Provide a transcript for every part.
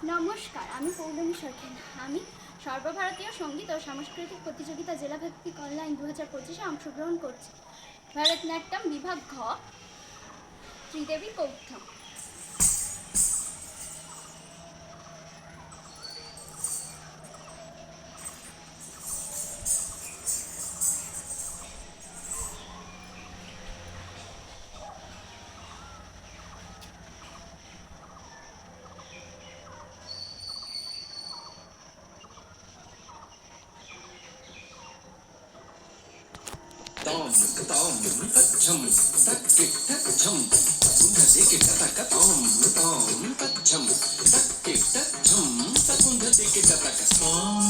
নমস্কার, আমি পৌলমী সরকার। আমি সর্বভারতীয় সঙ্গীত ও সাংস্কৃতিক প্রতিযোগিতা জেলাভিত্তিক অনলাইন 2025-এ অংশগ্রহণ করছি। ভারতনাট্যম বিভাগ ঘ, Tridevi কৌথম। Tom, tom, tachum, takik, tachum, takunda dikit, taka, tom, tachum, takik, tachum, takunda dikit, taka, tom,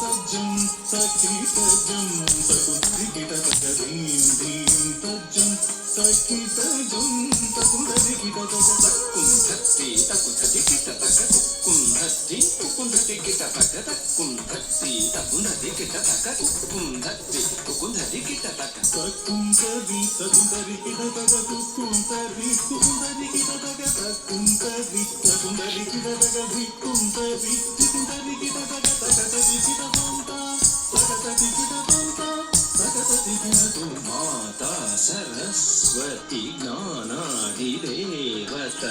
tachum, takik, tachum, takunda dikit, taka, dim, tachum, takik, tachum, takunda dikit, taka, takundhati, takunda dikit, taka, tukundhati, tukunda dikit, taka, takundhati, takunda dikit, taka, tukundhati, tukunda dikit, taka, takundari, takundari kita taka, tukundari, tukundari kita taka, takundari, takundari kita taka, tukundari, tukundari kita taka, takatati kita tonta, takatati kita tonta, takatati kita tonta. Mata Saraswati ಜ್ಞಾನಾದಿ ದೇವತ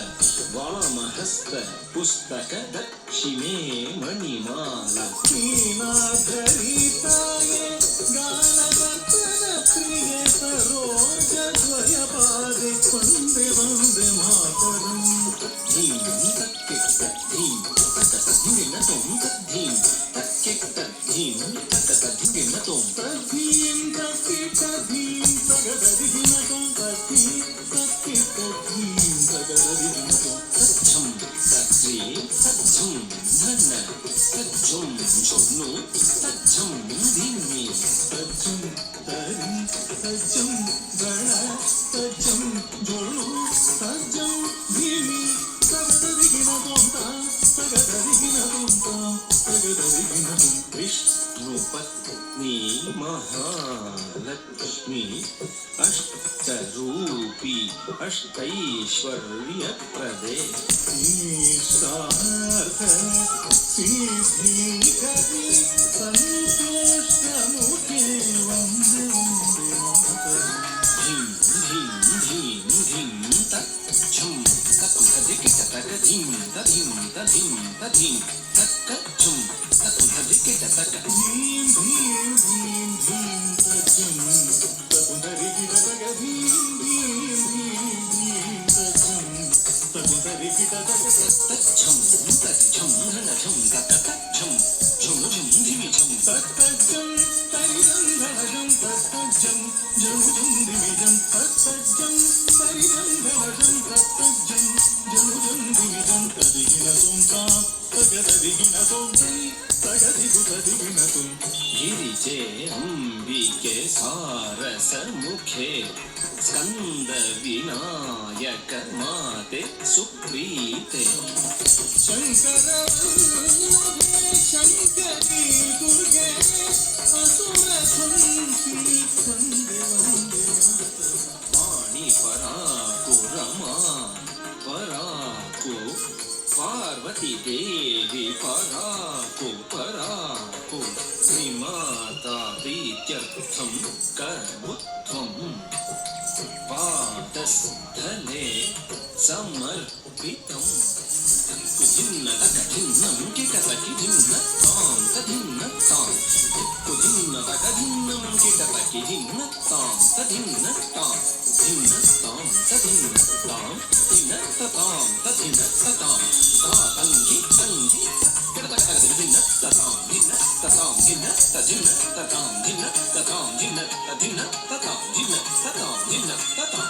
ವಾಮಹಸ್ತ ಪುಸ್ತಕ ದಕ್ಷಿಣೆ ಮಣಿಮಾಲ ನೀನಾಧರಿತಾಯೇ ಗಾನವರ್ತನ ಪ್ರಿಯ ಸರೋಜ ದ್ವಯ ಪಾದೆ ವಂದೇ ವಂದೇ ಮಾತರಂ. ಧೀಂ ತಕ್ಕಿಟ್ಟ ಧೀಂ ತಕತ ಧಿಂಗಿನ ತೊಂ ತದ್ಧೀಂ ತಕ್ಕಿಟ್ಟ ಧೀಂ ತಕತ ಧಿಂಗಿನ ತೊಂ ತದ್ಧೀಂ ತಕ್ಕಿಟ್ಟ ಧೀಂ ತಗದ ಧಿಗಿನ ತೊಂ ತದ್ಧೀಂ ತಕ್ಕಿಟ್ಟ ಧೀಂ ತಗದ ಧಿಗಿನ ತೊಂ ತಚ್ಛಂ ತತ್ರಿ ತಚ್ಛಂ ಧನ ತಚ್ಛಂ ಶೊನ್ನು ತಚ್ಛಂ ಧಿಮ್ಮಿ ತಚ್ಛಂ ತರಿ ತಚ್ಛಂ ಗಣ ತಚ್ಛಂ ಜೊಳ್ಳು ತಚ್ಛಂ ಧಿಮ್ಮಿ ತಗದ ಧಿಗಿನ ತೊಂ ತಗದ ಧಿಗಿನ ತೊಂ ತಗದ ಧಿಗಿನ ತೊಂ. ವಿಷ್ಣು ಪತ್ನಿ ಮಹಾಲಕ್ಷ್ಮಿ ಅಷ್ಟರೂಪಿ ಅಷ್ಟೈಶ್ವರ್ಯ ಪ್ರದೆ ಈಶಾರ್ಥ ಸಿದ್ಧಿಕರಿ ಸಂತೋಷ ಮುಖೇ ವಂದೇ ವಂದೇ ಮಾತರಂ. ಧೀಂ ಧೀಂ ಧೀಂ ಧೀಂ ತಚ್ಛಂ ತಕುಧ ದಿಕ್ಕಿಟ ತಕ ಧೀಂ ತಧೀಂ ತಧೀಂ ತಧೀಂ ತಕ್ಕಚ್ಛಂ ತಕುಧ ದಿಕ್ಕಿಟ ತಕ ಧೀಂ ಧೀಂ ಧೀಂ ಧೀಂ ತಚ್ಛಂ ತಕುಧ ದಿಕ್ಕಿಟ ತಕ ಧೀಂ ಧೀಂ ಧೀಂ ಧೀಂ ತಚ್ಛಂ ತಕುಧ ದಿಕ್ಕಿಟ ತಕ ತಚ್ಛಂ ತಚ್ಛಂ ಧನಛಂ ತಕಚ್ಛಂ ಝಂ ಝಂ ಧಿಮಿ ಝಂ ತಕಚ್ಛಂ ತರಿದಂ ಧನಛಂ ತಕಚ್ಛಂ ಝಂ ಝಂ ಧಿಮಿ ಝಂ ತಕಚ್ಛಂ ತರಿದಂ ಧನಛಂ ತಕಚ್ಛಂ ಝಂ ಝಂ ಧಿಮಿ ಝಂ ತದಿಗಿನ ತೊಂ ತಗದಿಗಿನ ತೊಂ ತಗದಿಗುತ ದಿಗಿನ ತೊಂ. ಗಿರಿಜೆ ಅಂಬಿಕೆ ಸಾರಸ ಮುಖೆ ಸ್ಕಂದ ವಿನಾಯಕ ಮಾತೆ ಸುಪ್ರೀತೆ ಶಂಕರ ವಲ್ಲಭೆ ಶಂಕರಿ ದುರ್ಗೆ ಅಸುರ ಸಂಸಿನಿ ವಂದೇ ವಂದೇ ಮಾತರಂ. ವಾಣಿ ಪರಾಕು ರಮಾ ಪರಾಕು ಪಾರ್ವತಿ ದೇವಿ ಪರಾಕು ಪರಾಕು ಶ್ರೀಮಾತಾ ಪ್ರೀತ್ಯರ್ಥಂ ಕರ್ಮುತ್ವಂ ಪಾದಸ್ಥಲೆ ಸಮರ್ಪಿತಂ. ಕುಜಿನ್ನ ತಕಧಿನ್ನಂ ಕಿಟತಕಿ ಧಿನ್ನ ತಾಂ ತಧಿನ್ನ ತಾಂ ಕುಜಿನ್ನ ತಕಧಿನ್ನಂ ಕಿಟತಕಿ ಧಿನ್ನ ತಾಂ ತಧಿನ್ನ ತಾಂ ಧಿನ್ನ ತಾಂ ತಧಿನ್ನ ತಾಂ ಧಿನ್ನ ತಾಂ ತಧಿನ್ನ ತಾಂ ತಾಂಗಿ ತಂಗಿ ಕಿಟತಕ ಧಿನ್ನ ತಾಂ ಧಿನ್ನ ತಾಂ ಧಿನ್ನ ತಧಿನ್ನ ತಾಂ ಧಿನ್ನ ತಾಂ ಧಿನ್ನ ತಧಿನ್ನ ತಾಂ ಧಿನ್ನ ತಾಂ ಧಿನ್ನ ತಾಂ